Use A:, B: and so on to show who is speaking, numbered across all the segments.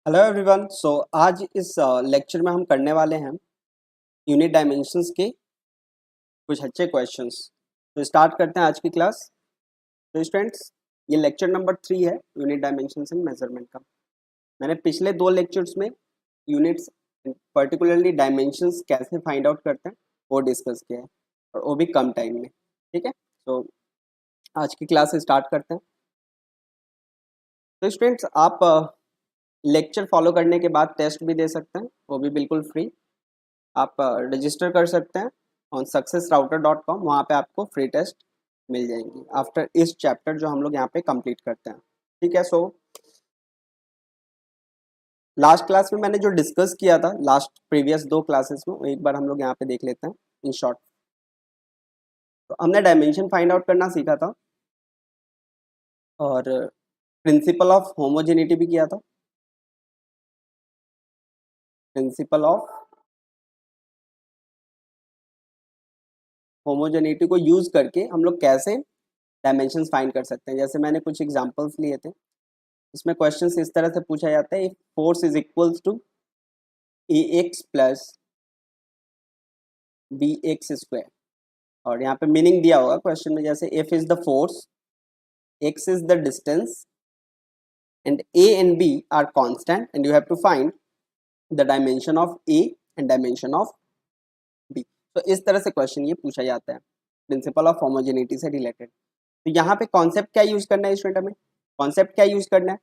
A: Hello everyone. आज इस lecture में हम करने वाले हैं यूनिट डायमेंशंस के कुछ अच्छे क्वेश्चंस। तो स्टार्ट करते हैं आज की क्लास। तो स्टूडेंट्स, ये लेक्चर नंबर 3 है यूनिट डायमेंशंस एंड मेजरमेंट का। मैंने पिछले 2 लेक्चर्स में यूनिट्स पर्टिकुलरली डायमेंशंस कैसे फाइंड आउट करते हैं वो डिस्कस किया है, और वो भी कम टाइम में। ठीक है, तो आज की क्लास स्टार्ट करते हैं। तो स्टूडेंट्स, आप लेक्चर फॉलो करने के बाद टेस्ट भी दे सकते हैं, वो भी बिल्कुल फ्री। आप रजिस्टर कर सकते हैं ऑन successrouter.com। वहाँ पे आपको फ्री टेस्ट मिल जाएंगी आफ्टर इस चैप्टर जो हम लोग यहाँ पे कंप्लीट करते हैं। ठीक है, सो लास्ट क्लास में मैंने जो डिस्कस किया था लास्ट प्रीवियस 2 क्लासेस में, वो एक बार हम लोग यहाँ पे देख लेते हैं इन शॉर्ट। तो हमने डायमेंशन फाइंड आउट करना सीखा था और प्रिंसिपल ऑफ होमोजेनिटी भी किया था। प्रिंसिपल ऑफ होमोजेनिटी को यूज करके हम लोग कैसे डायमेंशंस फाइंड कर सकते हैं। जैसे मैंने कुछ एग्जांपल्स लिए थे, इसमें क्वेश्चन इस तरह से पूछा जाता है, if force is equals to A x plus b x square. और यहाँ पे मीनिंग दिया होगा क्वेश्चन में, जैसे f is the force, x is the distance and a and b are constant and you have to find the dimension of a and dimension of b. तो इस तरह से क्वेश्चन ये पूछा जाता है प्रिंसिपल ऑफ होमोजेनिटी से related. तो यहाँ पे कॉन्सेप्ट क्या यूज करना है स्टूडेंट, हमें कॉन्सेप्ट क्या यूज करना है।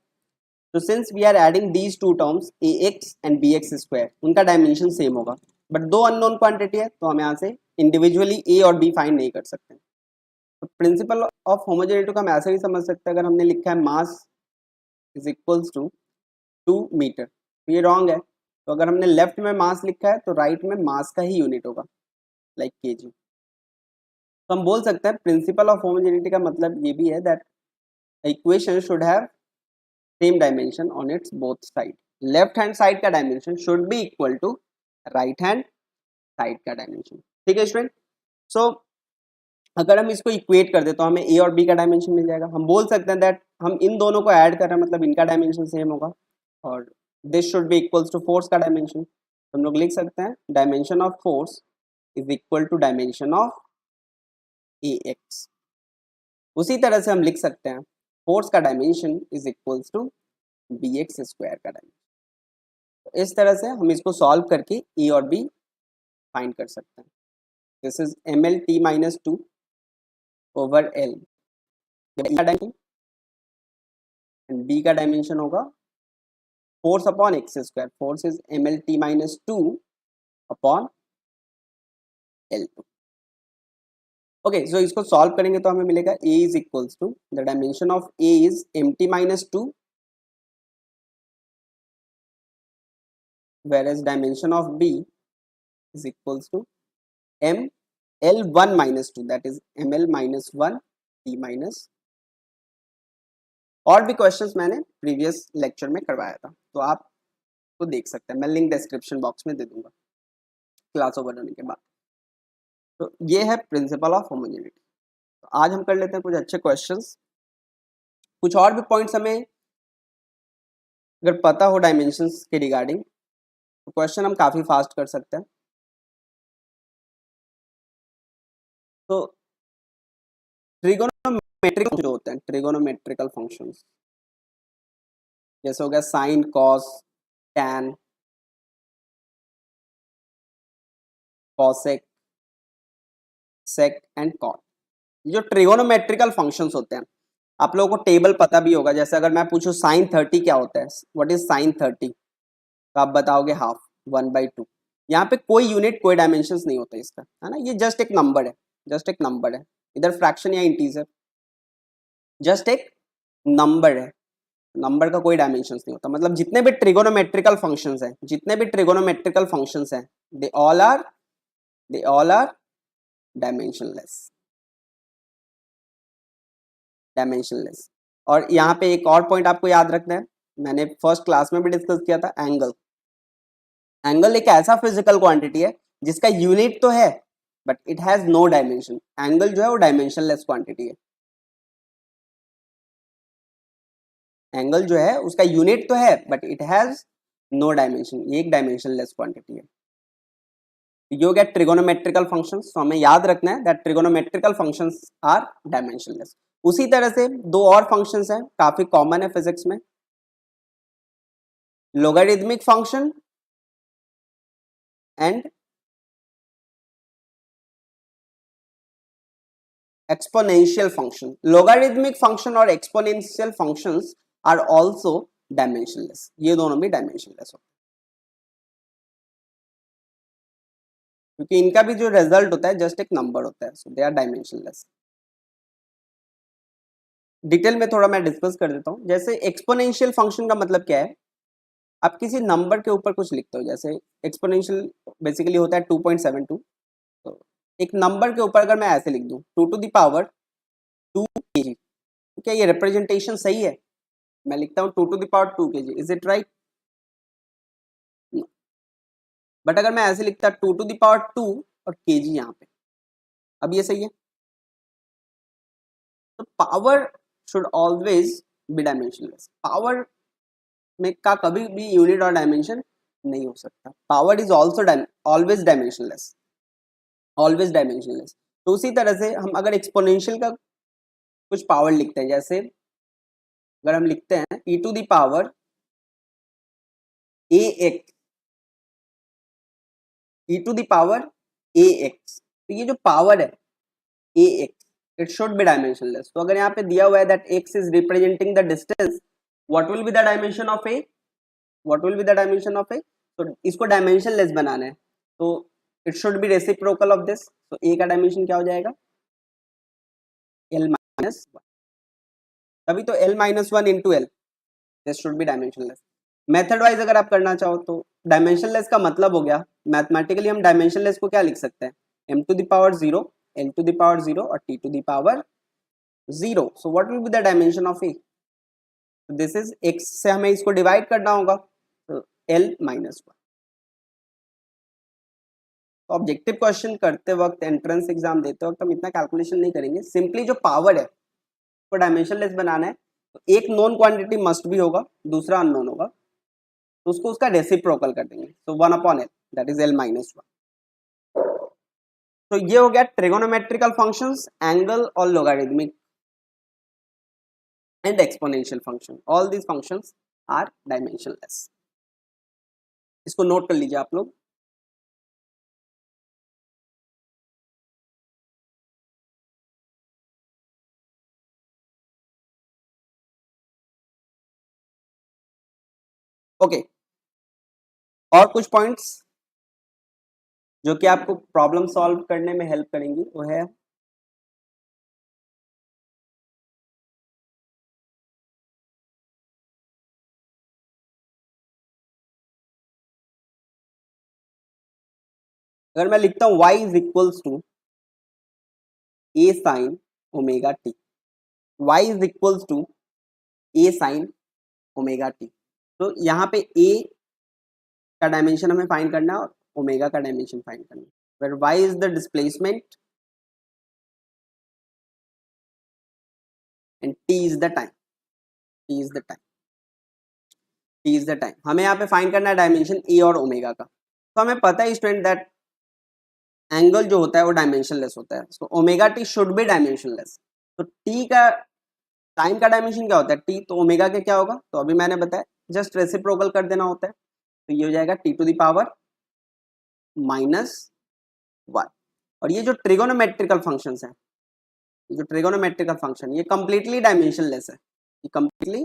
A: तो since we are adding these two terms a x and b x square, उनका डायमेंशन सेम होगा, बट 2 अननोन क्वांटिटी है तो हम यहाँ से इंडिविजुअली ए और बी फाइंड नहीं कर सकते। तो प्रिंसिपल ऑफ होमोजेनिटी को हम ऐसे भी समझ सकते हैं, अगर हमने लिखा है mass is equals to 2 metre, तो ये रॉन्ग है। तो अगर हमने लेफ्ट में मास लिखा है तो राइट में मास का ही यूनिट होगा, लाइक केजी। तो हम बोल सकते हैं प्रिंसिपल ऑफ होमोजेनिटी का मतलब ये भी है that equation should have same dimension on its both side. Left hand side का dimension should be equal to right hand side का डायमेंशन। ठीक है स्टूडेंट, सो अगर हम इसको इक्वेट कर दे तो हमें ए और बी का डायमेंशन मिल जाएगा। हम बोल सकते हैं दैट हम इन दोनों को ऐड कर रहे हैं, मतलब इनका डायमेंशन सेम होगा, और this should be equals to force का डायमेंशन। तो हम लोग लिख सकते हैं dimension of force is equal to dimension of a x. उसी तरह से हम लिख सकते हैं फोर्स का dimension is equals to b x square का डायमेंशन। तो इस तरह से हम इसको सॉल्व करके ए और बी फाइंड कर सकते हैं। This is M L T minus 2 over L, and B का डायमेंशन होगा force upon X square. Force is M L T minus 2 upon L. Okay, so इसको सॉल्व करेंगे तो हमें मिलेगा A is equals to the dimension of A is M T minus 2, whereas dimension of b is equals to m l1 minus 2, that is ml minus 1 t minus। और भी questions मैंने previous lecture में करवाया था, तो आप तो देख सकते हैं, मैं लिंक डिस्क्रिप्शन बॉक्स में दे दूंगा क्लास ओवर होने के बाद। तो ये है प्रिंसिपल ऑफ होमोजेनिटी। तो आज हम कर लेते हैं कुछ अच्छे क्वेश्चंस। कुछ और भी पॉइंट्स हमें अगर पता हो डायमेंशंस के रिगार्डिंग तो क्वेश्चन हम काफी फास्ट कर सकते हैं। तो ट्रिगोनोमेट्रिक जो होते हैं, ट्रिगोनोमेट्रिकल फंक्शंस, जैसे हो गया sine, cos, tan, cosec, sec and cot, जो ट्रिगोनोमेट्रिकल फंक्शंस होते हैं, आप लोगों को टेबल पता भी होगा। जैसे अगर मैं पूछूं साइन 30 क्या होता है, व्हाट इज साइन 30, तो आप बताओगे हाफ 1/2। यहाँ पे कोई यूनिट कोई डायमेंशंस नहीं होता इसका, है ना, ये जस्ट एक नंबर है, जस्ट एक नंबर है, इधर फ्रैक्शन या इंटीजर, जस्ट एक नंबर है। नंबर का कोई डायमेंशंस नहीं होता। मतलब जितने भी ट्रिगोनोमेट्रिकल फंक्शंस हैं, जितने भी ट्रिगोनोमेट्रिकल फंक्शंस हैं, they all are dimensionless, dimensionless. और यहाँ पे एक और पॉइंट आपको याद रखना है, मैंने फर्स्ट क्लास में भी डिस्कस किया था, एंगल। एंगल एक ऐसा फिजिकल क्वांटिटी है जिसका यूनिट तो है but it has no dimension. Angle जो है वो डायमेंशनलेस क्वांटिटी है। एंगल जो है उसका यूनिट तो है but it has no dimension, ये एक डायमेंशनलेस क्वांटिटी है। ये हो गया ट्रिगोनोमेट्रिकल फंक्शंस। तो हमें याद रखना है that trigonometrical functions are dimensionless. उसी तरह से दो और फंक्शंस हैं काफी कॉमन है फिजिक्स में, logarithmic function and exponential function. Logarithmic function और exponential functions are also dimensionless, ये दोनों भी डायमेंशनलेस होते हैं क्योंकि इनका भी जो रिजल्ट होता है जस्ट एक नंबर होता है, सो दे आर डायमेंशनलेस। डिटेल में थोड़ा मैं डिस्कस कर देता हूँ। जैसे एक्सपोनेंशियल फंक्शन का मतलब क्या है, आप किसी नंबर के ऊपर कुछ लिखते हो, जैसे एक्सपोनेंशियल बेसिकली होता है 2.72। तो एक नंबर के ऊपर अगर मैं ऐसे लिख दूं 2 टू द पावर 2 kg, तो क्या ये रिप्रेजेंटेशन सही है? मैं लिखता हूँ 2 to the power 2 kg, is it right? But अगर मैं ऐसे लिखता 2 टू द पावर 2 और kg यहाँ पे, अब ये सही है? तो power should always be dimensionless. Power में का कभी भी यूनिट और डायमेंशन नहीं हो सकता। Power is also always dimensionless, always dimensionless. तो उसी तरह से हम अगर एक्सपोनेंशियल का कुछ पावर लिखते हैं, जैसे अगर हम लिखते हैं e to the power A X, e to the power A X, तो ये जो पावर है A X, it should be dimensionless. तो अगर यहाँ पे दिया हुआ है that x is representing the distance, what will be the dimension of A, what will be the dimension of A? तो इसको डायमेंशनलेस बनाना है तो it should be reciprocal of this. तो ए का डायमेंशन क्या हो जाएगा? l माइनस, तभी तो l minus one into L, this should be dimensionless. Method wise अगर आप करना चाहो तो डायमेंशनलेस का मतलब हो गया, मैथमेटिकली हम डायमेंशनलेस को क्या लिख सकते हैं, m to the power 0, l to the power 0 और t to the power 0। So what will be the dimension of a? This is x से हमें इसको डिवाइड करना होगा, तो l माइनस वन। तो ऑब्जेक्टिव क्वेश्चन करते वक्त, एंट्रेंस एग्जाम देते वक्त हम इतना कैलकुलेशन नहीं करेंगे, सिंपली जो पावर है उसको डायमेंशनलेस बनाना है। तो एक नोन क्वांटिटी मस्ट भी होगा, दूसरा अननोन होगा, तो उसको उसका रेसिप्रोकल कर देंगे, तो 1/l, that is l minus one. तो ये हो गया ट्रिगोनोमेट्रिकल फंक्शंस, एंगल और logarithmic and exponential function, all these functions are dimensionless. इसको नोट कर लीजिए आप लोग। ओके, और कुछ पॉइंट्स जो कि आपको प्रॉब्लम सॉल्व करने में हेल्प करेंगी वो है, अगर मैं लिखता हूं y is equals to a sine omega t, y is equals to a sine omega t, तो यहाँ पे a का डायमेंशन हमें फाइंड करना है और ओमेगा का डायमेंशन फाइंड करना है। where y is the displacement and t is the time, t is the time, t is the time। हमें यहाँ पे फाइंड करना है डायमेंशन a और ओमेगा का। तो हमें पता है स्टूडेंट दैट एंगल जो होता है वो डायमेंशनलेस होता है, so omega T should be dimensionless. तो t का टाइम का डायमेंशन क्या होता है t, तो ओमेगा के क्या होगा, तो अभी मैंने बताया जस्ट रेसिप्रोकल कर देना होता है, तो ये हो जाएगा t to the power minus one. और ये जो ट्रिगोनोमेट्रिकल फंक्शंस हैं, ये जो ट्रिगोनोमेट्रिकल फंक्शन ये कंप्लीटली डायमेंशनलेस है, ये कंप्लीटली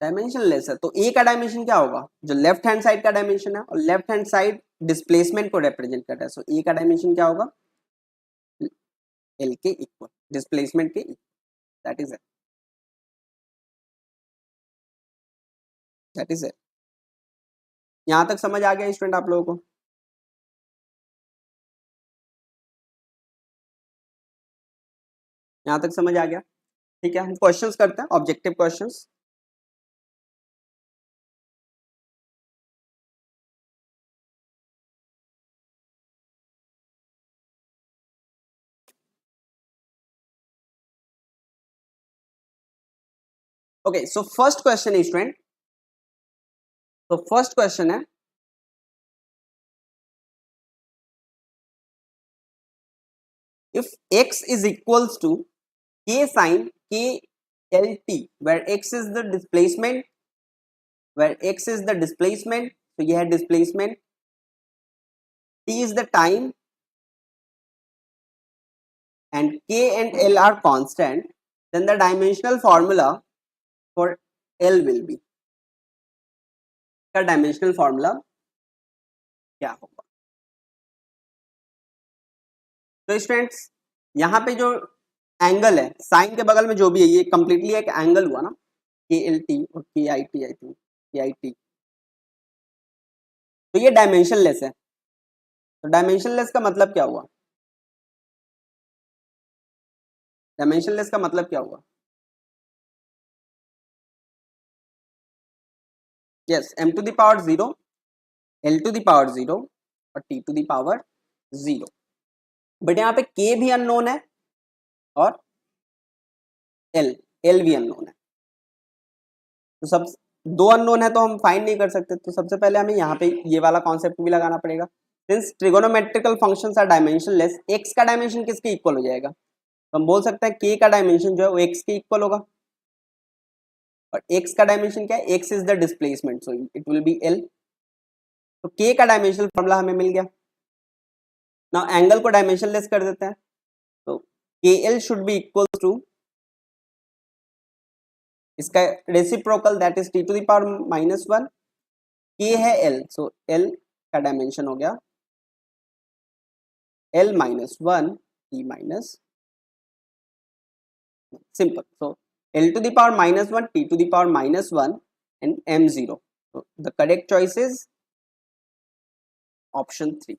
A: डायमेंशनलेस है। तो ए का डायमेंशन क्या होगा, जो लेफ्ट हैंड साइड का डायमेंशन है, और लेफ्ट हैंड साइड डिस्प्लेसमेंट को रिप्रेजेंट करता है, सो ए का डायमेंशन क्या होगा, एल के इक्वल, डिस्प्लेसमेंट के equal, that is it, that is it. यहां तक समझ आ गया स्टूडेंट आप लोगों को? यहां तक समझ आ गया? ठीक है, हम क्वेश्चंस करते हैं, objective questions. Okay, so first question है स्टूडेंट, तो फर्स्ट क्वेश्चन है if x is equals to k sin k l t where x is the displacement, तो यह है displacement, t is the time and k and l are constant, then the dimensional formula for l will be, का dimensional formula क्या होगा? तो students यहाँ पे जो एंगल है साइन के बगल में जो भी है ये कंप्लीटली एक एंगल हुआ ना, के एल टी और के आई टी, आई थिंक के आई टी, तो ये डायमेंशनलेस है। तो डायमेंशनलेस का मतलब क्या हुआ? डायमेंशनलेस का मतलब क्या हुआ? Yes, m to the power 0, l to the power 0 और t to the power 0, but यहाँ पे k भी अननोन है और l भी अननोन है। तो सब दो अननोन है तो हम फाइंड नहीं कर सकते, तो सबसे पहले हमें यहाँ पे ये वाला कॉन्सेप्ट भी लगाना पड़ेगा। Since trigonometrical functions are dimensionless, x का डायमेंशन किसके इक्वल हो जाएगा? तो हम बोल सकते हैं k का डायमेंशन जो है वो x के इक्वल होगा, और x का डायमेंशन क्या है? x is the displacement, so it will be l। तो k का डायमेंशनल फॉर्मूला हमें मिल गया। नाउ एंगल को डायमेंशनलेस कर देते हैं, तो kl should be equal to इसका reciprocal that is t to the power -1, k है l, सो l का डायमेंशन हो गया l -1 t minus, simple, so l to the power -1 t to the power -1 and m0, so the correct choice is option 3।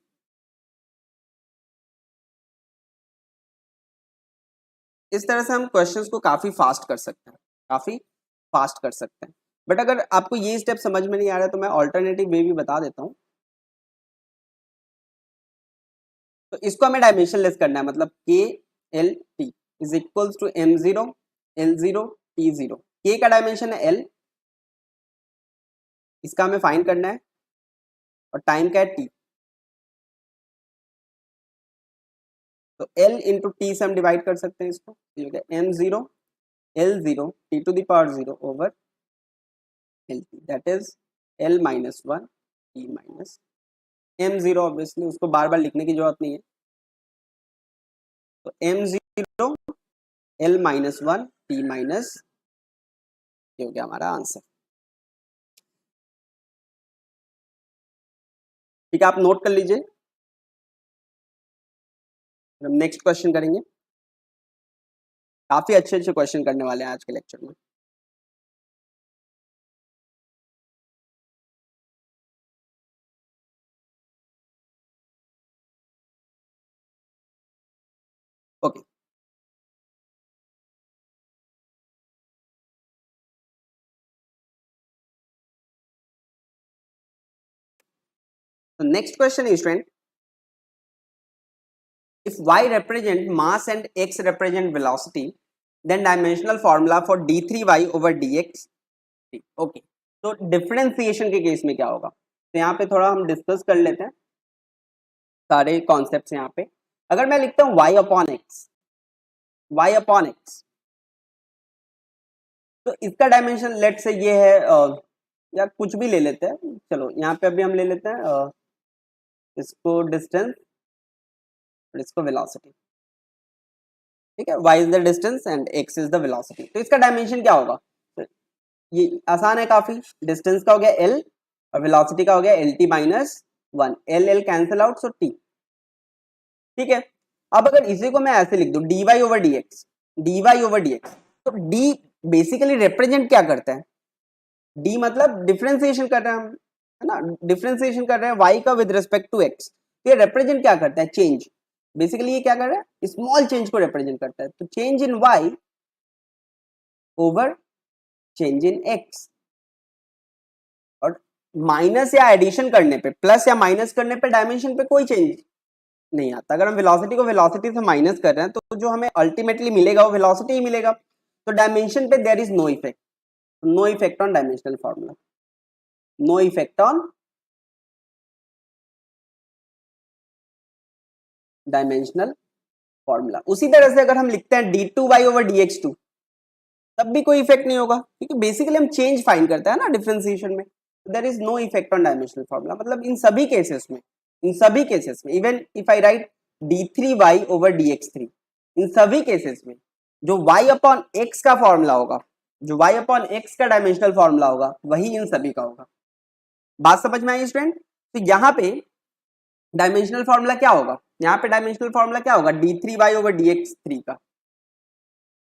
A: इस तरह से हम questions को काफी फास्ट कर सकते हैं, बट अगर आपको ये स्टेप समझ में नहीं आ रहा है तो मैं ऑल्टरनेटिव वे भी बता देता हूँ। तो इसको हमें डायमेंशनलेस करना है, मतलब k l t is equals to m0 l0 t0, k का डायमेंशन है l, इसका हमें फाइंड करना है, और टाइम का है t, तो l इंटू टी से हम डिवाइड कर सकते हैं इसको, m0 l0 t to the power 0 over lt, that is l -1 t minus m0, obviously उसको बार बार लिखने की जरूरत नहीं है, तो m0 l -1 t माइनस, ये हो गया हमारा आंसर। ठीक है, आप नोट कर लीजिए, हम नेक्स्ट क्वेश्चन करेंगे। काफी अच्छे अच्छे क्वेश्चन करने वाले हैं आज के लेक्चर में। ओके, तो next question is student, if y represent mass and x represent velocity, then dimensional formula for d3y over dx। Okay, तो डिफरेंशिएशन के केस में क्या होगा? तो यहाँ पे थोड़ा हम डिस्कस कर लेते हैं सारे कॉन्सेप्ट्स यहाँ पे। अगर मैं लिखता हूँ y अपॉन x, तो इसका डायमेंशन लेट से ये है, या कुछ भी ले लेते हैं, चलो यहाँ पे अभी हम ले लेते हैं इसको डिस्टेंस और इसको वेलोसिटी, ठीक है, y is the distance and x is the velocity. तो इसका डायमेंशन क्या होगा? तो ये आसान है काफी, डिस्टेंस का हो गया l और वेलोसिटी का हो गया lt -1, l कैंसिल आउट, सो t, ठीक है। अब अगर इसी को मैं ऐसे लिख दूं dy ओवर dx, तो d बेसिकली रिप्रेजेंट क्या करता है? d मतलब डिफरेंशिएशन कर रहे हैं हम, है ना, डिफरेंशिएशन कर रहे हैं y का विद रिस्पेक्ट टू x, तो ये रिप्रेजेंट क्या करता है? चेंज। बेसिकली ये क्या कर रहा है? स्मॉल चेंज को रिप्रेजेंट करता है, तो change in y over change in x। और माइनस या एडिशन करने पे, प्लस या माइनस करने पे डायमेंशन पे कोई चेंज नहीं आता। अगर हम वेलोसिटी को वेलोसिटी से माइनस कर रहे हैं तो जो हमें अल्टीमेटली मिलेगा वो वेलोसिटी ही मिलेगा, तो डायमेंशन पे there is no effect. No effect on dimensional formula, no effect on dimensional formula. उसी तरह से अगर हम लिखते हैं d2y ओवर dx2 तब भी कोई इफेक्ट नहीं होगा, क्योंकि बेसिकली हम चेंज फाइंड करते हैं ना डिफरेंशिएशन में। There is no effect on dimensional formula, मतलब इन सभी केसेस में, इन सभी केसेस में, even if I write d3y over dx3, इन सभी केसेस में जो y अपॉन x का फॉर्मूला होगा, जो y अपॉन x का डायमेंशनल फॉर्मूला होगा, वही इन सभी का होगा। बात समझ में आई स्टूडेंट? तो यहाँ पे डायमेंशनल फॉर्मूला क्या होगा, यहाँ पे डायमेंशनल फॉर्मूला क्या होगा, d3y ओवर dx3 का।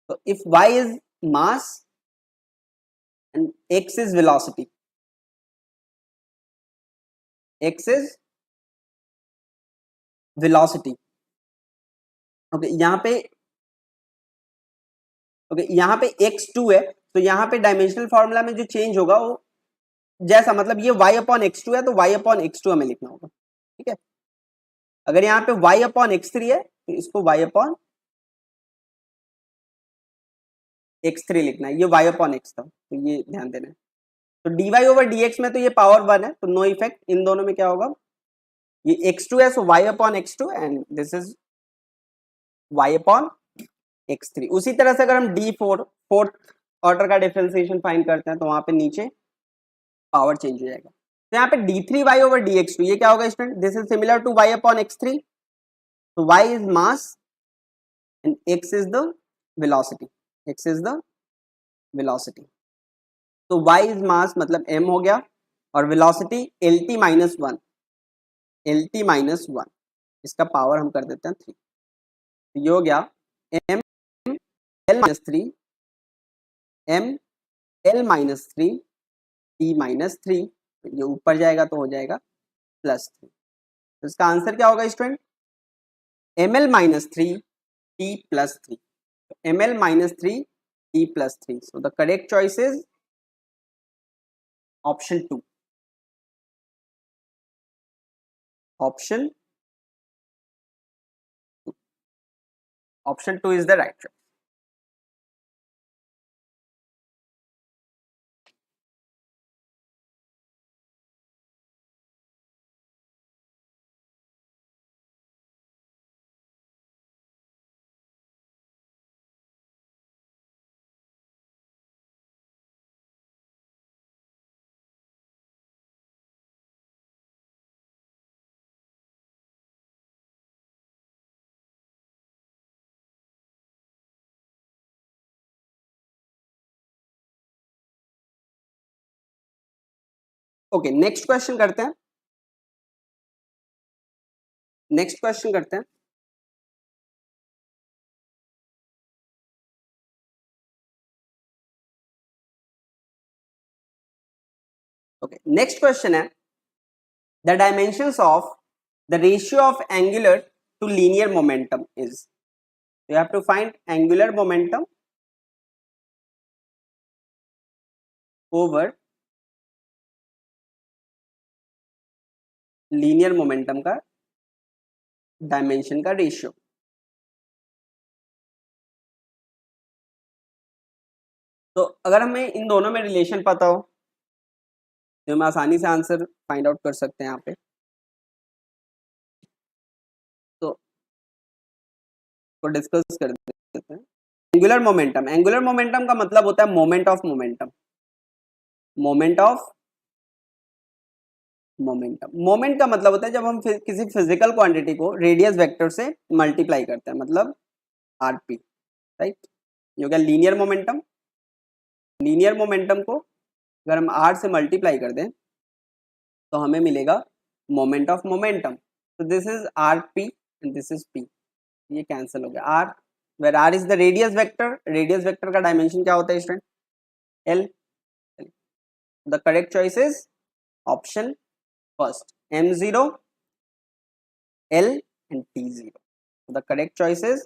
A: तो if y is mass and x is velocity, x is velocity, okay यहाँ पे, ओके यहाँ पे x2 है, तो यहाँ पे डायमेंशनल फॉर्मूला में जो चेंज होगा वो जैसा, मतलब ये y अपॉन x2 है तो y अपॉन x2 हमें लिखना होगा, ठीक है। अगर यहाँ पे y अपॉन x3 है तो इसको y अपॉन x3 लिखना है, ये y अपॉन x था, तो ये ध्यान देना है। तो dy ओवर dx में तो ये पावर 1 है, तो नो इफेक्ट, इन दोनों में क्या होगा, ये x2 है, सो y upon x2 and this is y upon x3। उसी तरह से अगर हम d4 फोर्थ ऑर्डर का डिफरेंशिएशन फाइंड करते हैं तो वहां पे नीचे पावर चेंज हो जाएगा। तो यहाँ पे d3y ओवर dx2 ये क्या होगा student, this is similar to y upon x3, तो y is mass and x is the velocity, x is the velocity. तो y इज मास मतलब m हो गया, और velocity lt minus 1, lt minus 1, इसका पावर हम कर देते हैं 3, तो ये हो गया m l minus 3, m l minus 3 t minus 3, ये ऊपर जाएगा तो हो जाएगा प्लस 3। तो इसका आंसर क्या होगा student, ml minus 3 t plus 3, ml minus 3 t plus 3। So the correct choice is option 2, option 2, option 2 is the right choice. Okay next question करते हैं, नेक्स्ट क्वेश्चन करते हैं। ओके नेक्स्ट क्वेश्चन है, the dimensions of the ratio of angular to linear momentum is, you have to find angular momentum over linear momentum का dimension का ratio. तो अगर हमें इन दोनों में रिलेशन पता हो तो हम आसानी से आंसर फाइंड आउट कर सकते हैं यहाँ पे। तो डिस्कस कर देते हैं एंगुलर मोमेंटम। एंगुलर मोमेंटम का मतलब होता है moment of momentum, moment of momentum. Moment का मतलब होता है जब हम किसी फिजिकल क्वांटिटी को रेडियस वेक्टर से मल्टीप्लाई करते हैं, मतलब आरपी, राइट। ये हो गया लीनियर मोमेंटम। लीनियर मोमेंटम को अगर हम आर से मल्टीप्लाई कर दें तो हमें मिलेगा मोमेंट ऑफ मोमेंटम। तो this is R P and this is P, ये कैंसिल हो गया। R, where R is the radius vector, radius vector का डायमेंशन क्या होता है student, L. The correct choice is option first, m0 l and t0. So the correct choice is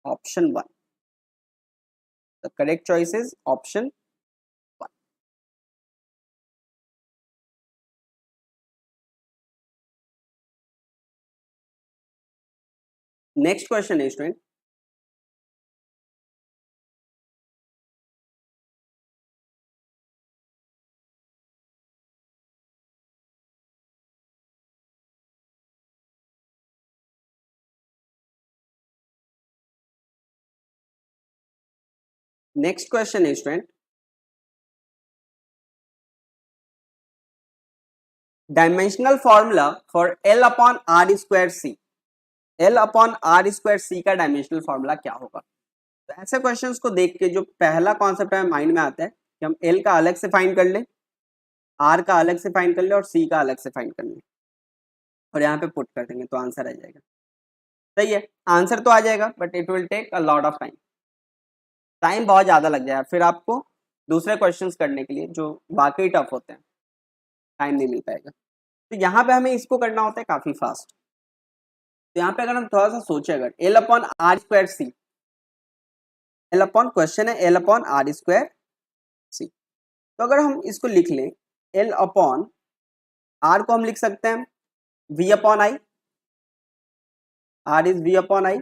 A: option 1. The correct choice is option 1. Next question is student, next question है student, dimensional formula for L upon R square C, L upon R square C का dimensional formula क्या होगा। तो ऐसे questions को देख के जो पहला कॉन्सेप्ट हमें माइंड में आता है कि हम L का अलग से फाइंड कर लें, R का अलग से फाइंड कर ले और C का अलग से फाइंड कर ले और यहाँ पे पुट कर देंगे तो आंसर आ जाएगा। सही है, आंसर तो आ जाएगा but it will take a lot of time, time बहुत ज़्यादा लग जाएगा, फिर आपको दूसरे क्वेश्चंस करने के लिए जो वाकई टफ होते हैं टाइम नहीं मिल पाएगा। तो यहाँ पे हमें इसको करना होता है काफ़ी फास्ट। तो यहाँ पे अगर हम थोड़ा सा सोचे, अगर L upon R square C, L upon question है L upon R square C, तो अगर हम इसको लिख लें एल अपॉन आर को हम लिख सकते हैं V upon I, R is V upon I,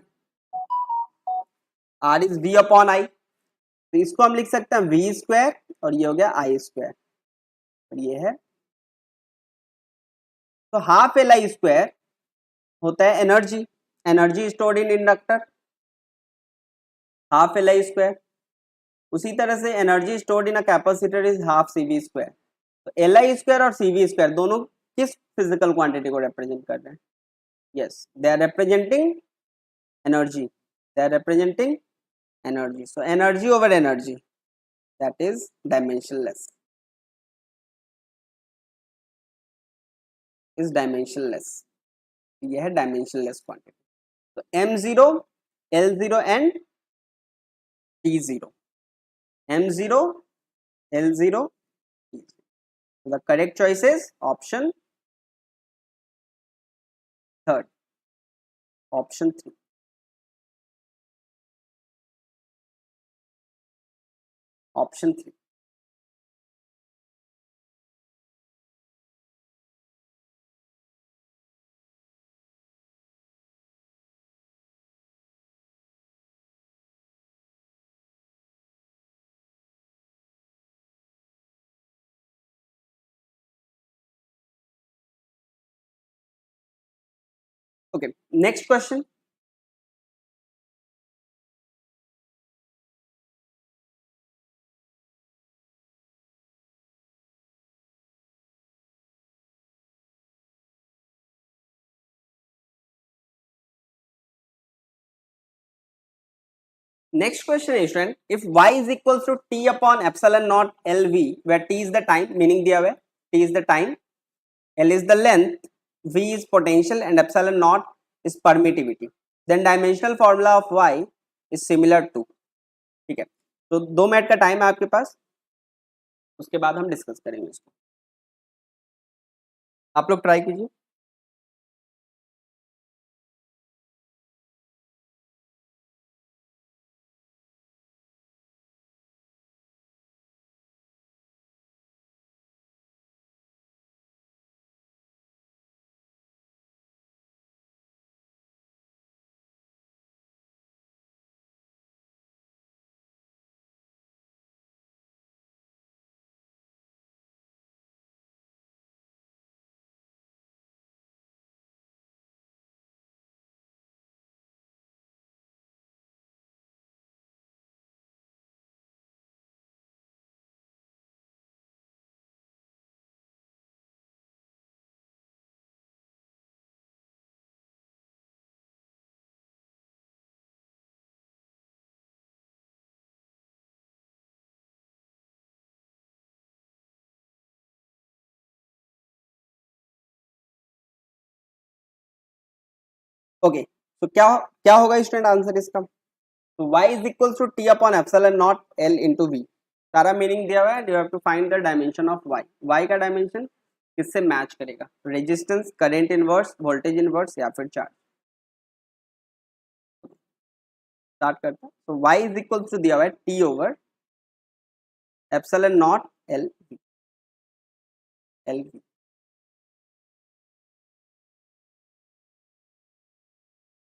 A: R is V upon I, तो इसको हम लिख सकते हैं वी स्क्वायर और ये हो गया आई स्क्वायर और ये है, तो हाफ एल आई स्क्वायर होता है energy, energy stored in inductor, half L I square. उसी तरह से energy stored in a capacitor is half C V square. तो एल आई स्क्वायर और सी वी स्क्वायर दोनों किस फिजिकल क्वांटिटी को रिप्रेजेंट कर रहे हैं? Yes, they are representing energy, they are representing energy. So energy over energy, that is dimensionless, is dimensionless, यह है डायमेंशनलेस क्वांटिटी। तो M zero, L zero and T zero, M zero, L zero, T zero. The correct choice is option third, option three, option three. Okay, next question. Next question is, student, if y is equals to t upon epsilon naught lv, where t is the time, meaning दिया हुआ है t is the time, l is the length, v is potential and epsilon naught is permittivity, then dimensional formula of y is similar to, ठीक है। तो 2 minute का time है आपके पास, उसके बाद हम डिस्कस करेंगे इसको, आप लोग ट्राई कीजिए। ओके, तो क्या क्या होगा स्टूडेंट आंसर इसका? तो y is equals to t upon epsilon naught l into v, सारा मीनिंग दिया हुआ है, you have to find the dimension of y, y का डायमेंशन किससे मैच करेगा, resistance, current inverse, voltage inverse या फिर चार्ज। स्टार्ट करते हैं। तो y इज इक्वल्स टू दिया हुआ है t over epsilon not l v, l v,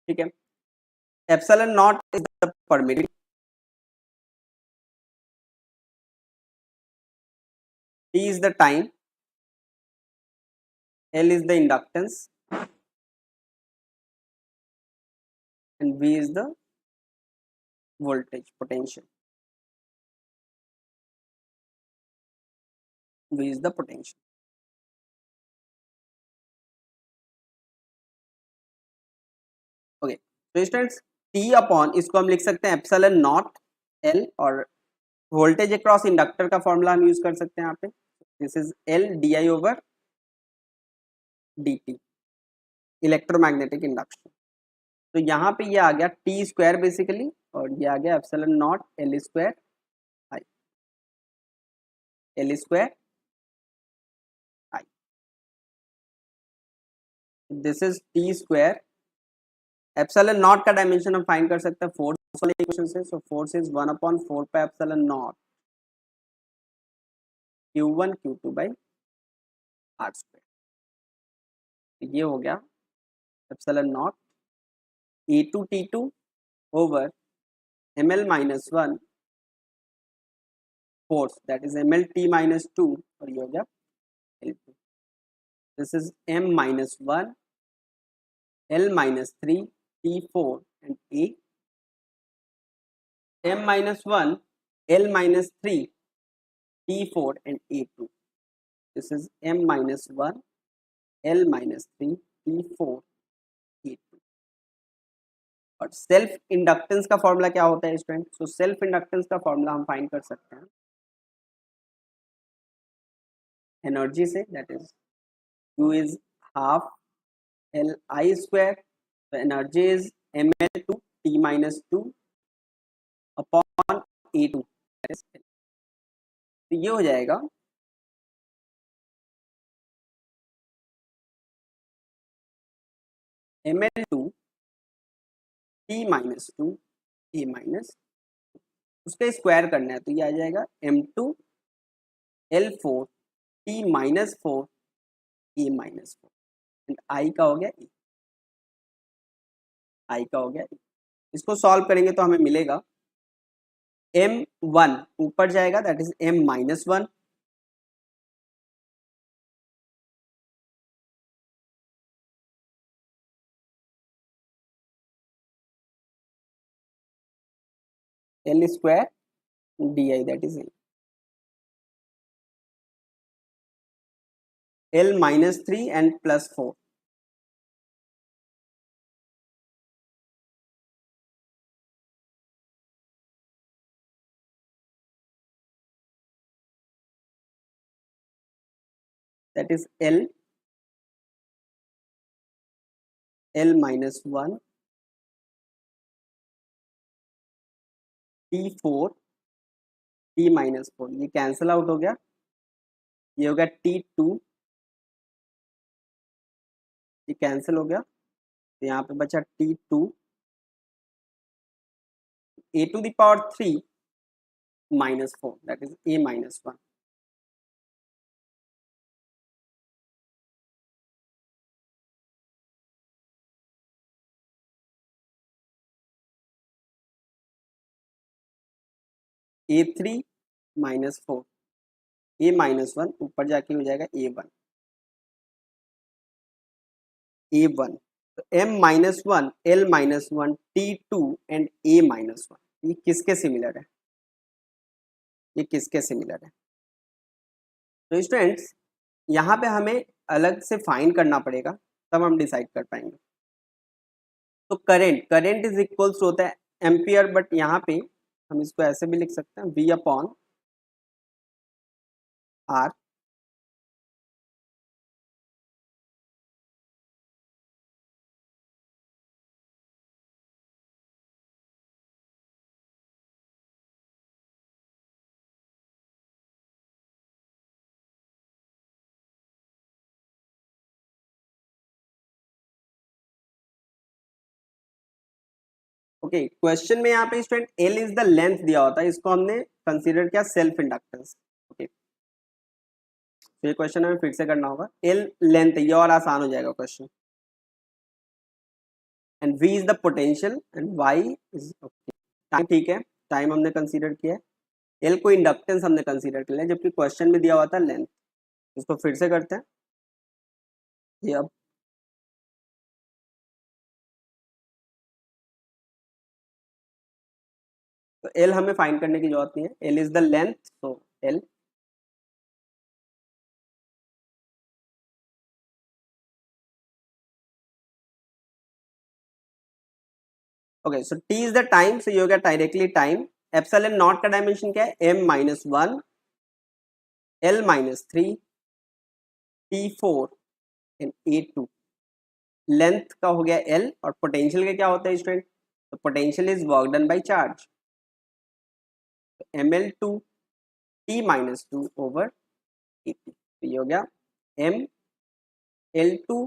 A: ठीक है। Epsilon not is the permittivity, t is the time, l is the inductance and v is the voltage potential, V is the potential. Okay तो students T upon इसको हम लिख सकते हैं epsilon not L, और voltage across inductor का formula हम use कर सकते हैं यहाँ पे, this is L di over dt, electromagnetic induction. तो यहाँ पे ये आ गया टी स्क्वायर बेसिकली, और ये आ गया epsilon not L square I, L square I, this is T square. Epsilon naught का डायमेंशन हम फाइंड कर सकते हैं फोर्स वाले इक्वेशन से, so force is 1/4 pi epsilon not Q1 Q2 by R square. ये हो गया epsilon not E2 T2 over ml minus 1 force, that is ml t minus 2, और ये हो गया L2, this is m minus 1 L minus 3 T4 and A, m minus 1 L minus 3 T4 and A2, this is m minus 1 L minus 3 T4 A2। और self inductance का formula क्या होता है student? So self inductance का formula हम find कर सकते हैं एनर्जी से, that is Q is half Li square, so energy is ml2 T minus 2 upon A2, that is, तो ये हो जाएगा ml2 T minus 2 A minus, उसका स्क्वायर करना है तो ये आ जाएगा m2 L4 T minus 4 A minus 4, and I का हो गया E, I का हो गया E। इसको सॉल्व करेंगे तो हमें मिलेगा m1 ऊपर जाएगा, that is m minus 1 L square di, that is L minus 3 and plus 4, that is L minus 1 T4 T minus 4, ये कैंसिल आउट हो गया, ये हो गया T2, ये कैंसिल हो गया, तो यहाँ पे बचा T2 A to the power 3 minus 4, that is A minus 1। A3 minus 4 A minus 1 ऊपर जाके हो जाएगा A1 A1, तो M minus 1 L minus 1 T2 and A minus 1, ये किसके सिमिलर है? ये किसके सिमिलर है? तो स्टूडेंट्स यहाँ पे हमें अलग से फाइंड करना पड़ेगा, तब हम डिसाइड कर पाएंगे। तो करंट इज इक्वल्स होता है एम्पियर, बट यहाँ पे हम इसको ऐसे भी लिख सकते हैं V upon R, okay question में यहाँ पे student L is the length दिया होता है, इसको हमने कंसीडर किया सेल्फ इंडक्टेंस। ओके तो ये क्वेश्चन हमें फिर से करना होगा, L लेंथ है, ये और आसान हो जाएगा question, and V is the potential and Y is, okay time ठीक है, टाइम हमने कंसीडर किया है, L को इंडक्टेंस हमने कंसीडर किया है, जबकि क्वेश्चन में दिया हुआ था लेंथ। इसको फिर से करते हैं, ये अब तो L हमें फाइंड करने की जरूरत नहीं है, L इज द लेंथ, तो L okay, so T is the time, so ये हो गया डायरेक्टली टाइम. एप्सिलॉन नॉट का डायमेंशन क्या है? m minus 1, l minus 3, t4 and a2. Length का हो गया l, और पोटेंशियल का क्या होता है स्टूडेंट? तो potential is work done by charge. ml2 t minus 2 over at. तो ये हो गया ml2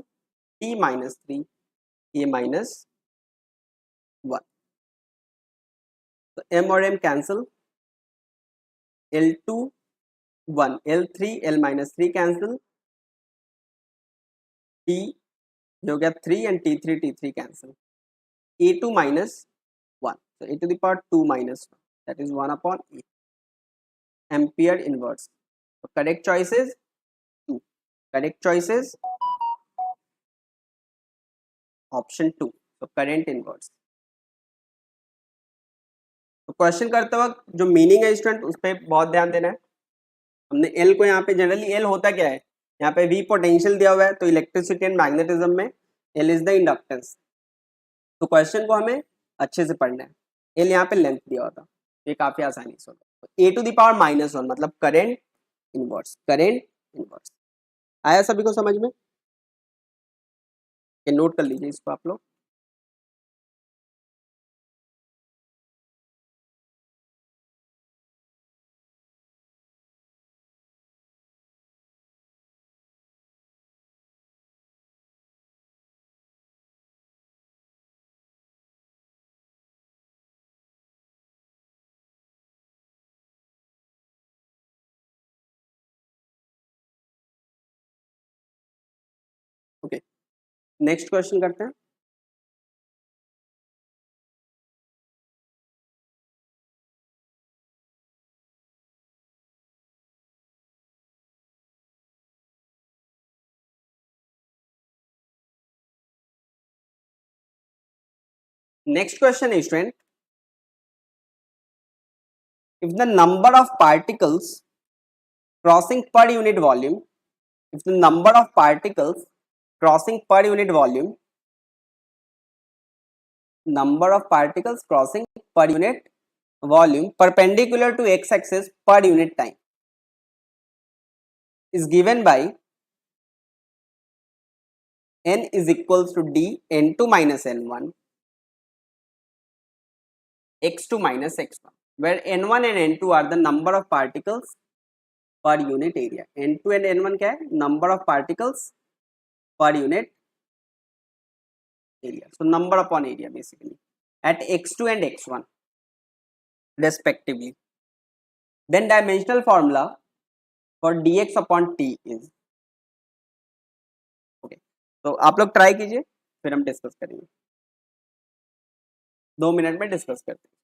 A: t minus 3 a minus 1. तो m और m cancel, l2 1, l3 l minus 3 cancel, t हो गया 3 and t3 cancel, a2 minus 1, so a to the power 2 minus 1, that is 1 upon a. Ampere inverse. So correct choice is 2. Correct choice is option 2. So current inverse. तो question करते वक्त जो meaning है student उस पर बहुत ध्यान देना है. हमने एल को यहाँ पे, जनरली एल होता क्या है, यहाँ पे वी पोटेंशियल दिया हुआ है, तो इलेक्ट्रिसिटी एंड मैग्नेटिज्म में एल इज द इंडक्टेंस. तो क्वेश्चन को हमें अच्छे से पढ़ना है. एल यहाँ पे लेंथ दिया होता, ये काफी आसानी से होता. ए टू द पावर माइनस 1 मतलब करेंट इनवर्स. करेंट इनवर्स आया सभी को समझ में? नोट कर लीजिए इसको आप लोग. ओके, नेक्स्ट क्वेश्चन करते हैं. Next question is, student, if the number of particles crossing per unit volume, if the number of particles crossing per unit volume, number of particles crossing per unit volume perpendicular to x-axis per unit time is given by n is equals to d n2 minus n1 x2 minus x1, where n1 and n2 are the number of particles per unit area. n2 and n1 क्या है? Number of particles per unit area. So number upon area basically at x2 and x1 respectively. Then dimensional formula for dx upon t is. Okay, तो आप लोग try कीजिए, फिर हम discuss करेंगे. 2 minute में डिस्कस करते हैं.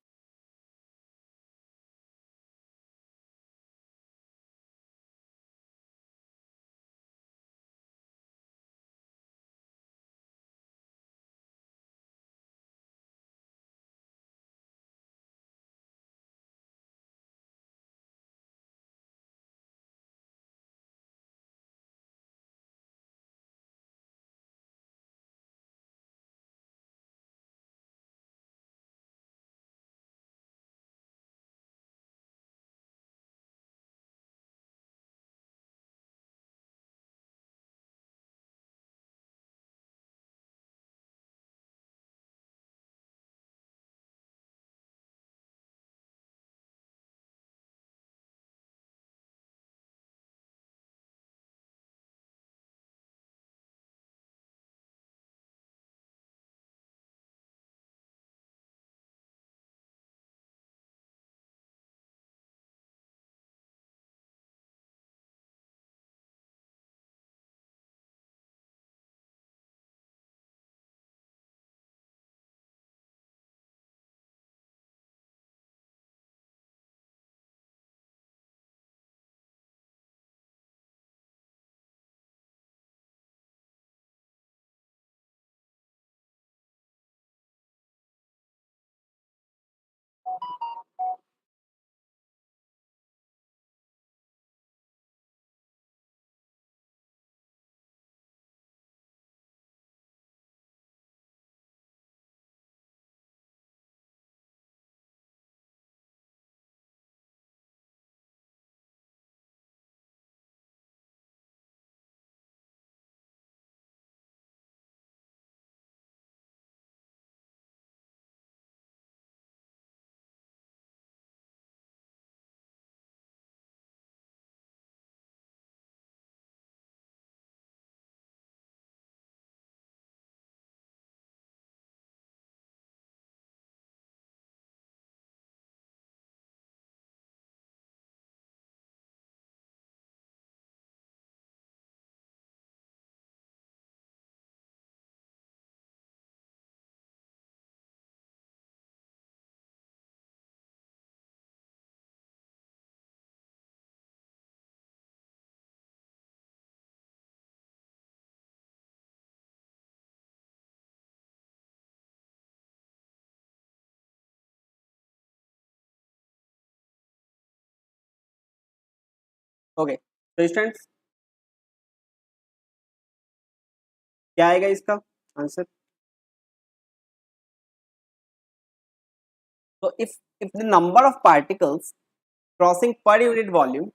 A: ओके, तो स्टूडेंट्स क्या आएगा इसका आंसर? तो if the number of particles crossing per unit volume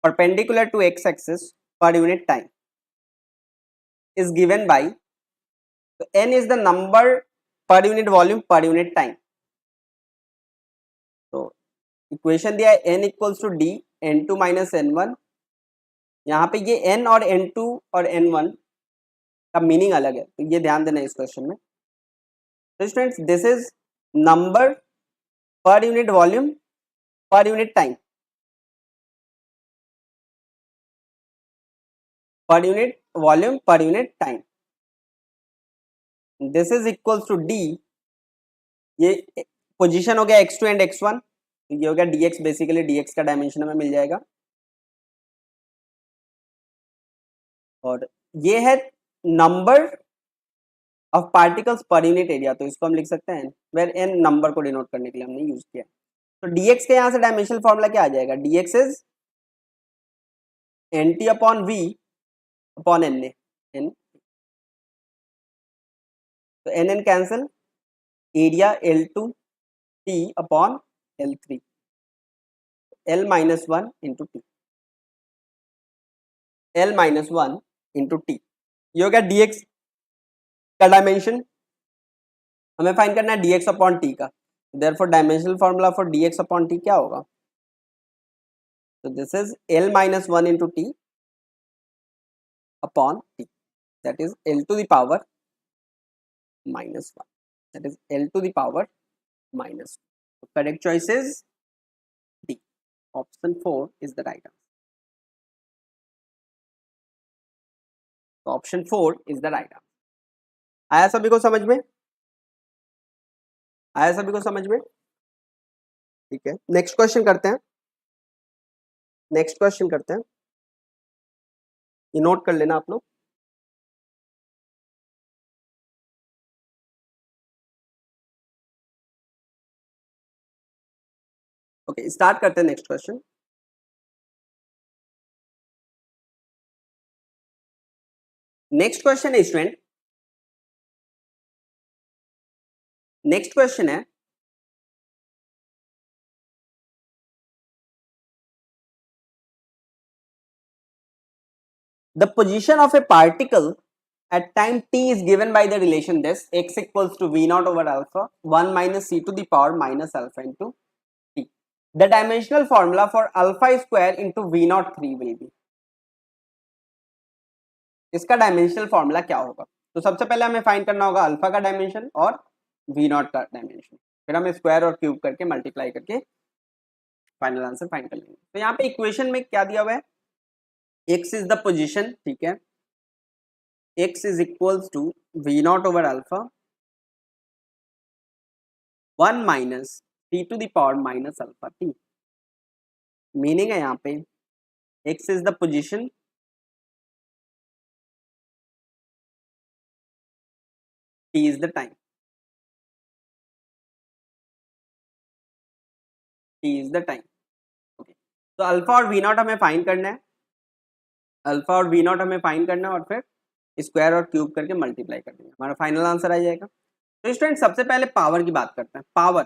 A: perpendicular to x-axis per unit time is given by, so n is the number per unit volume per unit time. तो equation दिया है n equals to D n2 minus n1. यहाँ पे ये n और n2 और n1 का meaning अलग है, तो ये ध्यान देना इस क्वेश्चन में. तो students this is number per unit volume per unit time, per unit volume per unit time. This is equals to D, ये पोजीशन हो गया x2 एंड x1, ये हो गया dx, बेसिकली dx का डायमेंशन हमें मिल जाएगा. और ये है number of particles per unit area, तो इसको हम लिख सकते हैं वेर n नंबर को डिनोट करने के लिए हमने यूज किया. तो dx के यहाँ से डायमेंशनल फॉर्मूला क्या आ जाएगा? dx is nt upon v upon n. तो n cancel, area L2 t upon L3, L minus 1 into T, L minus 1 into T. ये हो गया dx का डायमेंशन. हमें फाइंड करना है dx अपॉन टी का. Therefore dimensional formula for dx upon T क्या होगा? तो this is L minus 1 into T upon T, that is L to the power minus 1, that is L to the power minus 1. So correct choice is D. Option 4 is the right answer. So option 4 is the right answer. आया सभी को समझ में? आया सभी को समझ में? ठीक है, नेक्स्ट क्वेश्चन करते हैं. नेक्स्ट क्वेश्चन करते हैं, ये नोट कर लेना आप लोग. ओके, स्टार्ट करते हैं नेक्स्ट क्वेश्चन. नेक्स्ट क्वेश्चन है स्टूडेंट, नेक्स्ट क्वेश्चन है the position of a particle at time t is given by the relation this x equals to v naught over alpha 1 minus c to the power minus alpha into t. The dimensional formula for alpha square into v naught 3 will be. इसका dimensional formula क्या होगा? तो सबसे पहले हमें find करना होगा alpha का डायमेंशन और वी नॉट का डायमेंशन, फिर हम स्क्वायर और क्यूब करके मल्टीप्लाई करके फाइनल आंसर फाइंड कर लेंगे. तो यहाँ पे इक्वेशन में क्या दिया हुआ है? x इज द पोजीशन, ठीक है, x is equals to V naught over alpha 1 minus T to the power minus alpha T. Meaning है यहाँ पे x is the position, t is the time, t is the time. Okay, तो alpha और V naught हमें find करना है, alpha और V naught हमें फाइंड करना है और फिर स्क्वायर और क्यूब करके मल्टीप्लाई कर देंगे, हमारा फाइनल आंसर आ जाएगा. तो स्टूडेंट सबसे पहले पावर की बात करते हैं. Power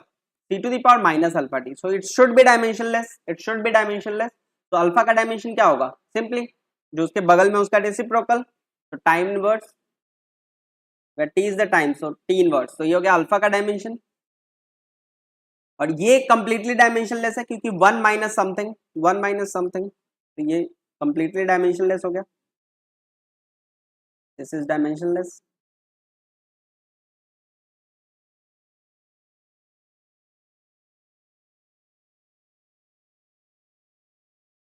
A: T to the power minus alpha T, so it should be dimensionless, it should be dimensionless. तो अल्फा का डायमेंशन क्या होगा? सिंपली जो उसके बगल में उसका रेसिप्रोकल, तो time inverse, where t is the time, so t inverse. तो ये हो गया अल्फा का डायमेंशन. और ये कंप्लीटली डायमेंशनलेस है क्योंकि 1 माइनस समथिंग, 1 माइनस समथिंग, तो ये कंप्लीटली डायमेंशनलेस हो गया. This is dimensionless.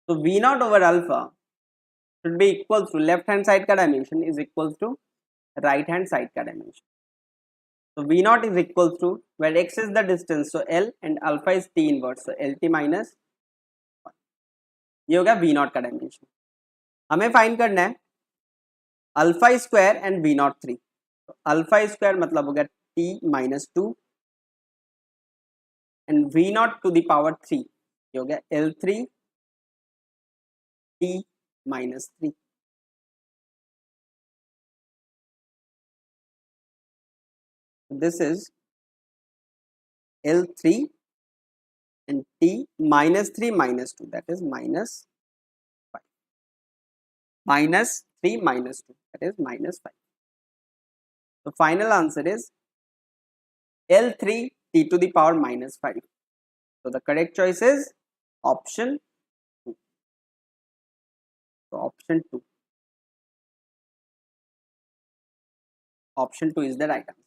A: तो v naught over alpha should be equals to left hand side का dimension is equals to right hand side का dimension. So V naught is equals to where x is the distance, so L and alpha is t inverse, so LT minus 1. ये हो गया V naught का dimension. हमें find करना है alpha square and V naught 3. तो alpha square मतलब हो गया t minus 2 and V naught to the power 3, ये हो गया L3 T minus 3. This is L3 and T minus 3 minus 2, that is minus 5. Minus 3 minus 2, that is minus 5. The final answer is L3 T to the power minus 5. So the correct choice is option 2. So option 2. Option 2 is the right answer.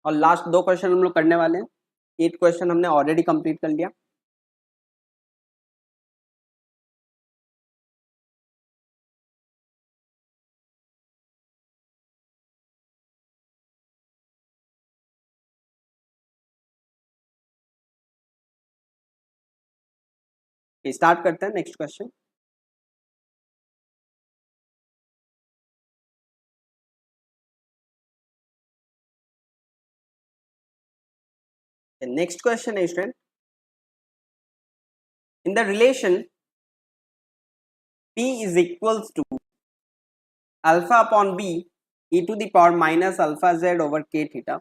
A: और last 2 question हम लोग करने वाले हैं. 8 question हमने already complete कर लिया. Start करते हैं next question. The next question is, student, in the relation P is equals to alpha upon B e to the power minus alpha z over k theta.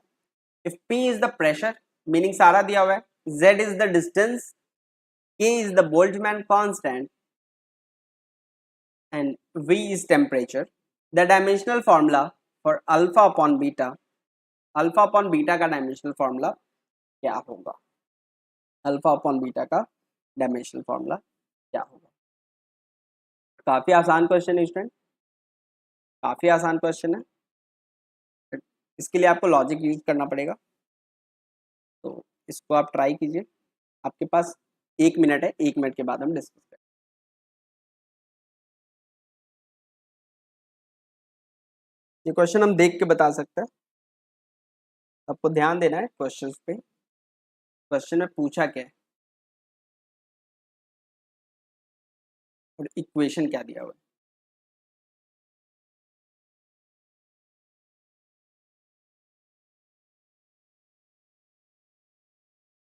A: If P is the pressure, meaning सारा दिया हुआ है, Z is the distance, K is the Boltzmann constant and V is temperature, the dimensional formula for alpha upon beta का dimensional formula क्या होगा? Alpha upon beta का dimensional formula क्या होगा? काफी आसान क्वेश्चन है स्टूडेंट, काफी आसान क्वेश्चन है. इसके लिए आपको लॉजिक यूज करना पड़ेगा, तो इसको आप ट्राई कीजिए. आपके पास 1 मिनट है, 1 मिनट के बाद हम डिस्कस करें. ये क्वेश्चन हम देख के बता सकते हैं. आपको ध्यान देना है क्वेश्चन पे. क्वेश्चन में पूछा क्या है और इक्वेशन क्या दिया हुआ है.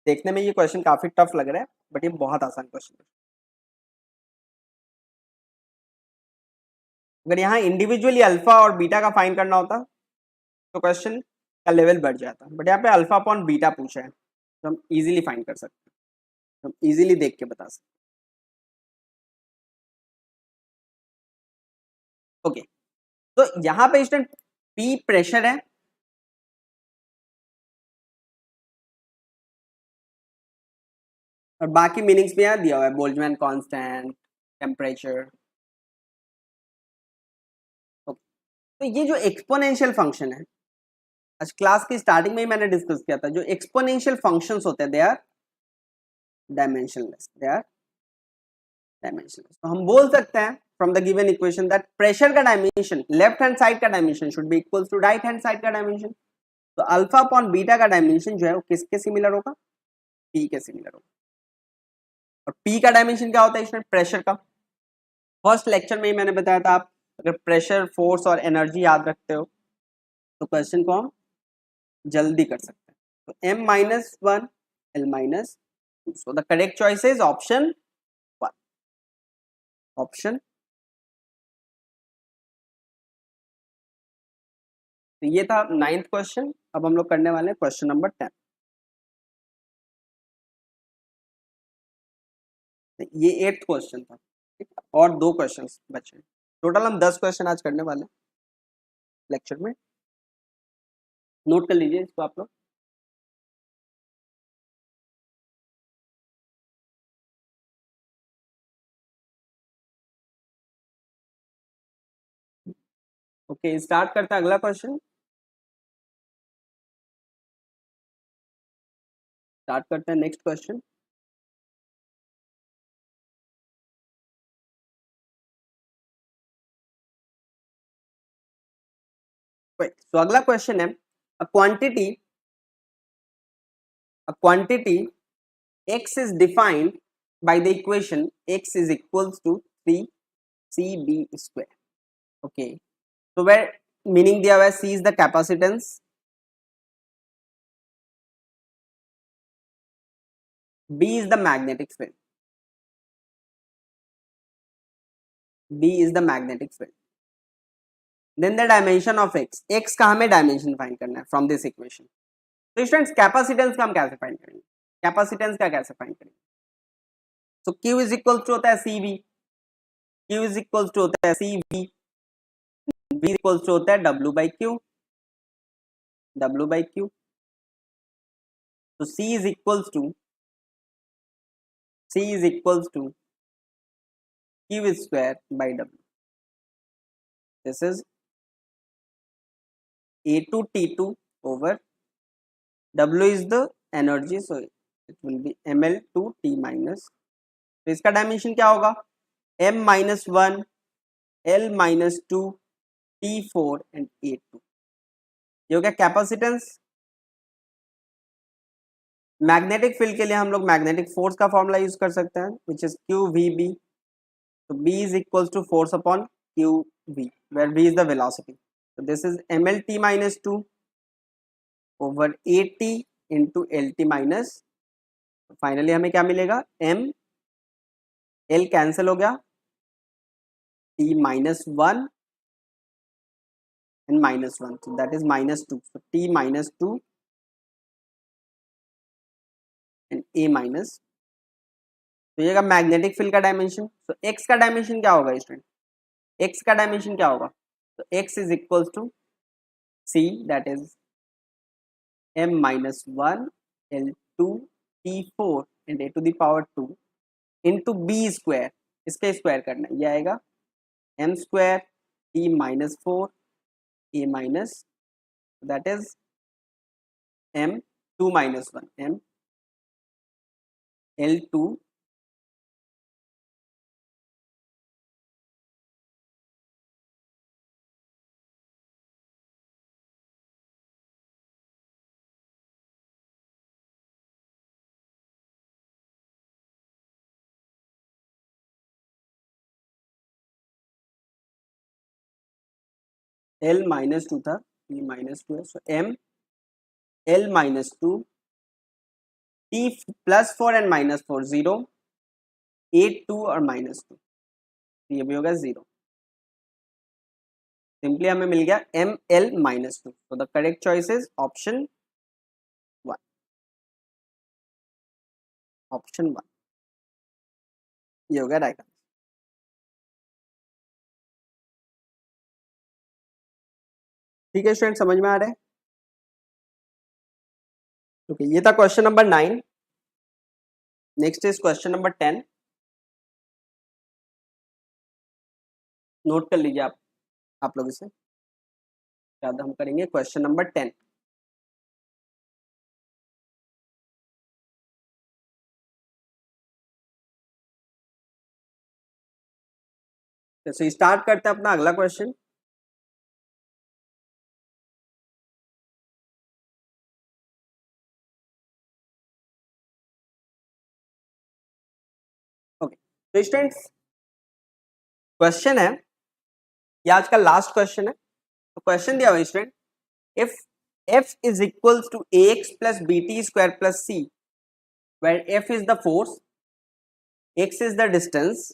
A: देखने में ये क्वेश्चन काफी टफ लग रहा है, बट ये बहुत आसान क्वेश्चन है. अगर यहाँ इंडिविजुअली अल्फा और बीटा का फाइंड करना होता तो क्वेश्चन का लेवल बढ़ जाता, बट यहाँ पे अल्फा अपॉन बीटा पूछा है, तो हम इजीली फाइंड कर सकते हैं, हम इजीली देख के बता सकते हैं. ओके, तो यहाँ पे स्टूडेंट पी प्रेशर है और बाकी मीनिंग्स भी यहाँ दिया हुआ है, बोल्ट्जमैन कांस्टेंट, टेम्परेचर. तो ये जो एक्सपोनेंशियल फंक्शन है, आज क्लास की स्टार्टिंग में ही मैंने डिस्कस किया था, जो एक्सपोनेंशियल फंक्शंस होते हैं दे आर डायमेंशनलेस, तो हम बोल सकते हैं from the given equation that pressure का डायमेंशन लेफ्ट हैंड साइड का dimension should be equal to right hand side का डायमेंशन. तो अल्फा अपॉन बीटा का डायमेंशन जो है वो किसके सिमिलर होगा? पी के सिमिलर होगा. और पी का डायमेंशन क्या होता है इसमें? प्रेशर का. फर्स्ट लेक्चर में ही मैंने बताया था, आप अगर प्रेशर, फोर्स और एनर्जी याद रखते हो तो क्वेश्चन को हम जल्दी कर सकते हैं. तो m minus 1 l minus 2. So the correct choice is option 1. Option. तो ये था 9th क्वेश्चन. अब हम लोग करने वाले हैं क्वेश्चन नंबर 10. ये 8th क्वेश्चन था, ठीक है, और 2 क्वेश्चन बचे. टोटल हम 10 क्वेश्चन आज करने वाले हैं लेक्चर में. नोट कर लीजिए इसको आप लोग. ओके, स्टार्ट करते हैं अगला क्वेश्चन. स्टार्ट करते हैं नेक्स्ट क्वेश्चन. तो अगला क्वेश्चन है, a quantity x is defined by the equation x is equals to 3cb square. okay, so where meaning दिया हुआ है c is the capacitance, B is the magnetic field. B is the magnetic field. Then the dimension of X. X का हमें dimension find करना है from this equation. तो students capacitance का हम कैसे फाइंड करेंगे? कैपेसिटेंस का कैसे फाइंड करेंगे? तो Q इज इक्वल टू होता है CV. Q is equal to होता है CV. V इक्वल टू होता है W by Q. W by Q. तो C is equals to Q square by W. This is A2 T2 over W is the energy, so it will be ml2 T minus. तो इसका dimension क्या होगा? m minus 1 L minus 2 T4 and A2. ये हो गया capacitance. Magnetic field के लिए हम लोग मैग्नेटिक फोर्स का फॉर्मूला यूज कर सकते हैं, विच इज QVB. तो B is equals to force upon QV, where V is the velocity. So this is mlt minus 2 over AT into LT minus. Finally हमें क्या मिलेगा? M L कैंसिल हो गया, T minus 1 and minus 1, so that is minus 2. So T minus 2 and A minus. तो ये magnetic field का dimension. तो X का डायमेंशन क्या होगा स्टूडेंट? X का डायमेंशन क्या होगा? तो X is equals to C, that is m minus 1 L2 T4 and a to the power 2 into B square. इसके स्क्वायर करना है, ये आएगा m square T minus 4 A minus, that is m2 minus 1 m L2 L minus 2 था, T minus 2 है, so m L minus 2 T plus 4 and minus 4 0 A2 और minus 2, ये भी होगा 0. सिंपली हमें मिल गया ML minus 2. So the correct choice is option 1. Option 1 ये हो गया राइट आंसर. ठीक है स्टूडेंट, समझ में आ रहा है? ओके, ये था question number 9. Next is question number 10. Note कर लीजिए आप लोग इसे. याद हम करेंगे क्वेश्चन नंबर 10. जैसे स्टार्ट करते हैं अपना अगला क्वेश्चन. ओके, तो स्टूडेंट्स क्वेश्चन है, ये आज का लास्ट क्वेश्चन है. तो क्वेश्चन दिया हुआ है student, if f is equals to ax plus bt square plus c, where f is the force, x is the distance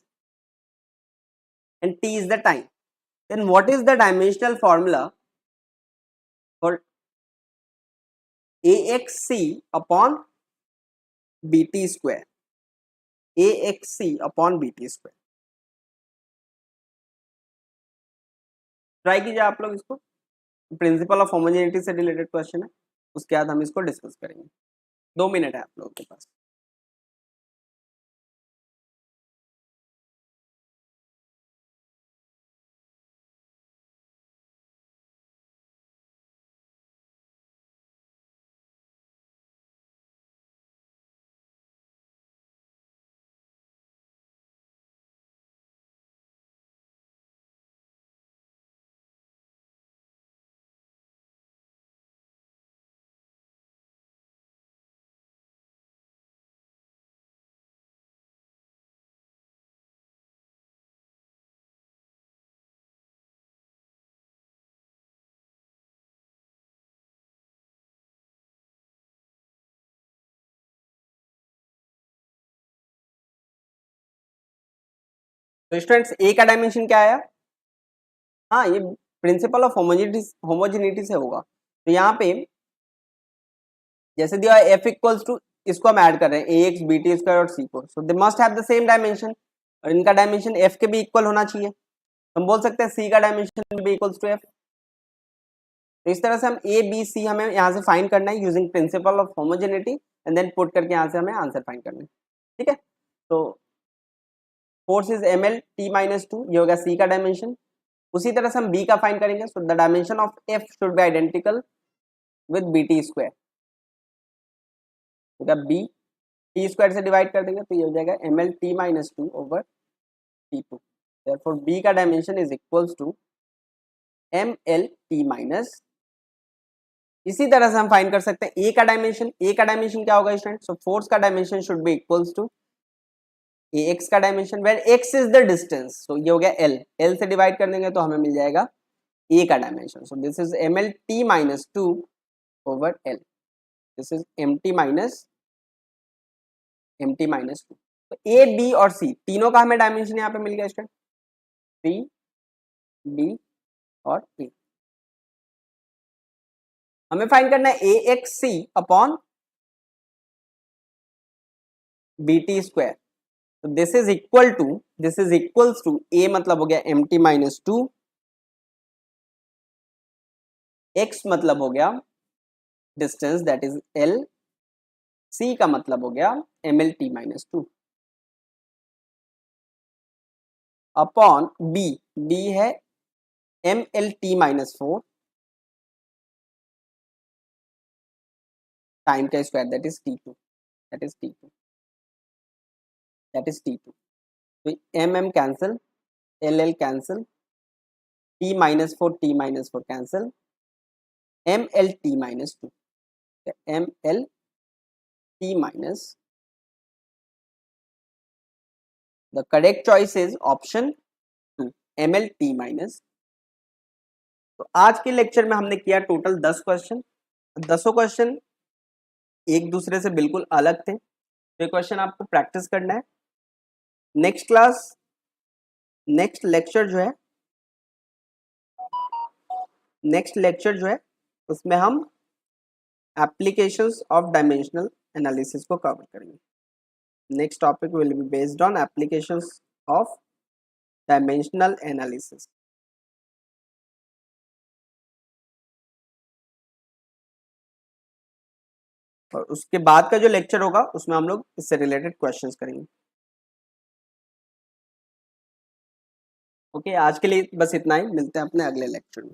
A: and t is the time, then what is the dimensional formula for axc upon bt square? axc upon bt square. Try कीजिए आप लोग इसको. Principal of homogeneity से related question है, उसके बाद हम इसको डिस्कस करेंगे. 2 मिनट है आप लोगों के पास. तो स्टूडेंट्स ए का डायमेंशन क्या आया? हाँ, ये प्रिंसिपल ऑफ होमोजेनिटी से होगा। तो यहाँ पे जैसे दिया है एफ इक्वल्स टू, इसको हम ऐड कर रहे हैं A X B T square और सी को, so they must have the same dimension, और इनका डायमेंशन एफ के भी इक्वल होना चाहिए। हम बोल सकते हैं सी का डायमेंशन भी इक्वल्स टू एफ। तो इस तरह से हम ए बी सी हमें यहाँ से फाइंड करना है using principle of homogeneity, and then put करके यहाँ से हमें आंसर फाइंड करना है। ठीक है, तो force is M L T minus two, ये होगा सी का डायमेंशन। उसी तरह से हम बी का फाइंड करेंगे, so the dimension of F should be identical with B T square. B T square से डिवाइड कर देंगे तो ये हो जाएगा M L T minus two over T two. therefore b का dimension is equals to M L T minus. इसी तरह से हम फाइंड कर सकते हैं ए का डायमेंशन। ए का डायमेंशन क्या होगा स्टूडेंट? सो फोर्स का dimension should be equals to A X का dimension, where X is the distance, so ये हो गया एल। एल से डिवाइड कर देंगे तो हमें मिल जाएगा ए का dimension. So this is M L T minus two over L, this is M T minus two. तो ए बी और सी तीनों का हमें डायमेंशन यहाँ पे मिल गया स्टूडेंट, सी डी और ए। हमें फाइंड करना है A X C upon B T square. तो this is equal to, this is equals to A मतलब हो गया M T minus two, X मतलब हो गया distance that is L, C का मतलब हो गया M L T minus two upon B, B है M L T minus four time का square that is T two, that is T two, that is T to. तो M M cancel, L L cancel, T minus four cancel, M L T minus two, M L T minus, the correct choice is option two, M L T minus. तो आज के lecture में हमने किया total 10 question. 10 question एक दूसरे से बिल्कुल अलग थे, तो ये क्वेश्चन आपको प्रैक्टिस करना है। नेक्स्ट क्लास, नेक्स्ट लेक्चर जो है, उसमें हम एप्लीकेशंस ऑफ डायमेंशनल एनालिसिस को कवर करेंगे। Next topic will be based on applications of dimensional analysis. और उसके बाद का जो लेक्चर होगा उसमें हम लोग इससे रिलेटेड क्वेश्चंस करेंगे। ओके, आज के लिए बस इतना ही, मिलते हैं अपने अगले लेक्चर में।